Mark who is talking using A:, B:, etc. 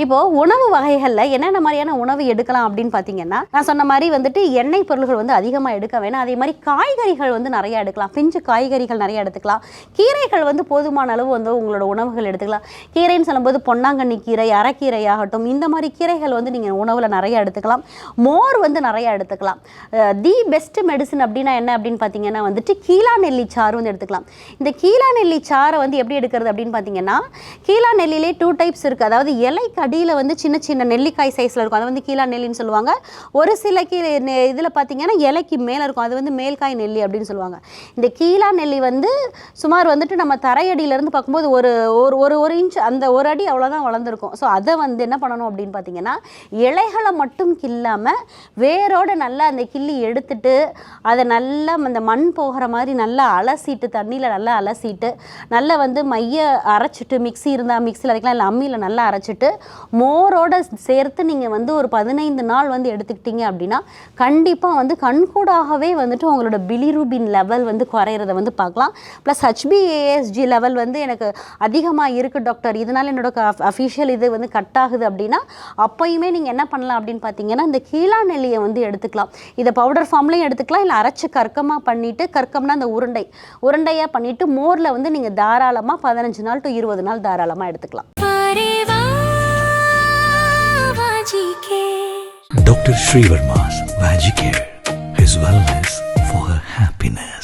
A: இப்போ உணவு வகைகளில் என்னென்ன மாதிரியான உணவு எடுக்கலாம் அப்படின்னு பார்த்தீங்கன்னா, நான் சொன்ன மாதிரி வந்துட்டு எண்ணெய் பொருள்கள் வந்து அதிகமாக எடுக்க வேணாம். அதே மாதிரி காய்கறிகள் வந்து நிறைய எடுக்கலாம். பிஞ்சு காய்கறிகள் நிறைய எடுத்துக்கலாம். கீரைகள் வந்து போதுமான அளவு வந்து உங்களோட உணவுகள் எடுத்துக்கலாம். கீரைன்னு சொல்லும்போது பொன்னாங்கண்ணி கீரை, அரைக்கீரை ஆகட்டும், இந்த மாதிரி கீரைகள் வந்து நீங்கள் உணவில் நிறைய எடுத்துக்கலாம். மோர் வந்து நிறைய எடுத்துக்கலாம். தி பெஸ்ட் மெடிசன் அப்படின்னா என்ன அப்படின்னு பார்த்தீங்கன்னா வந்துட்டு கீழா நெல்லி சாறு வந்து எடுத்துக்கலாம். இந்த கீழா நெல்லி சாறை வந்து எப்படி எடுக்கிறது அப்படின்னு பார்த்தீங்கன்னா, கீழா நெல்லிலே 2 டைப்ஸ் இருக்குது. அதாவது இலைக்கு அடியில் வந்து சின்ன சின்ன நெல்லிக்காய் சைஸில் இருக்கும், அதை வந்து கீழா நெல்லின்னு சொல்லுவாங்க. ஒரு சில இதில் பார்த்தீங்கன்னா இலைக்கு மேலே இருக்கும், அது வந்து மேல்காய் நெல்லி அப்படின்னு சொல்லுவாங்க. இந்த கீழா நெல்லி வந்து சுமார் வந்துட்டு நம்ம தரையடியிலேருந்து பார்க்கும்போது ஒரு ஒரு ஒரு இன்ச், அந்த ஒரு அடி அவ்வளோதான் வளர்ந்துருக்கும். ஸோ அதை வந்து என்ன பண்ணணும் அப்படின்னு பார்த்தீங்கன்னா, இலைகளை மட்டும் கில்லாமல் வேரோடு நல்லா அந்த கிள்ளி எடுத்துட்டு அதை நல்லா அந்த மண் போகிற மாதிரி நல்லா அலசிட்டு, தண்ணியில் நல்லா அலசிட்டு, நல்லா வந்து மைய அரைச்சிட்டு, மிக்ஸி இருந்தால் மிக்ஸியில் அரைக்கலாம், இல்லை அம்மியில் நல்லா அரைச்சிட்டு மோரோடு சேர்த்து நீங்கள் வந்து ஒரு 15 நாள் வந்து எடுத்துக்கிட்டீங்க அப்படின்னா கண்டிப்பாக வந்து கண்கூடாகவே வந்துட்டு உங்களோட பிலிரூபின் லெவல் வந்து குறையிறத வந்து பார்க்கலாம். ப்ளஸ் HbASG லெவல் வந்து எனக்கு அதிகமாக இருக்குது டாக்டர், இதனால் என்னோட அஃபிஷியல் இது வந்து கட் ஆகுது அப்படின்னா அப்போயுமே நீங்கள் என்ன பண்ணலாம் அப்படின்னு பார்த்தீங்கன்னா, இந்த கீழா நெல்லியை வந்து எடுத்துக்கலாம். இதை பவுடர் ஃபார்ம்லையும் எடுத்துக்கலாம், இல்லை அரைச்சி கற்கமாக பண்ணிவிட்டு, கற்கம்னா அந்த உருண்டையாக பண்ணிவிட்டு மோரில் வந்து நீங்கள் தாராளமாக 15 நாள் to 20 நாள் தாராளமாக எடுத்துக்கலாம்.
B: Dr. Srivarma's Vajicare, his wellness for her happiness.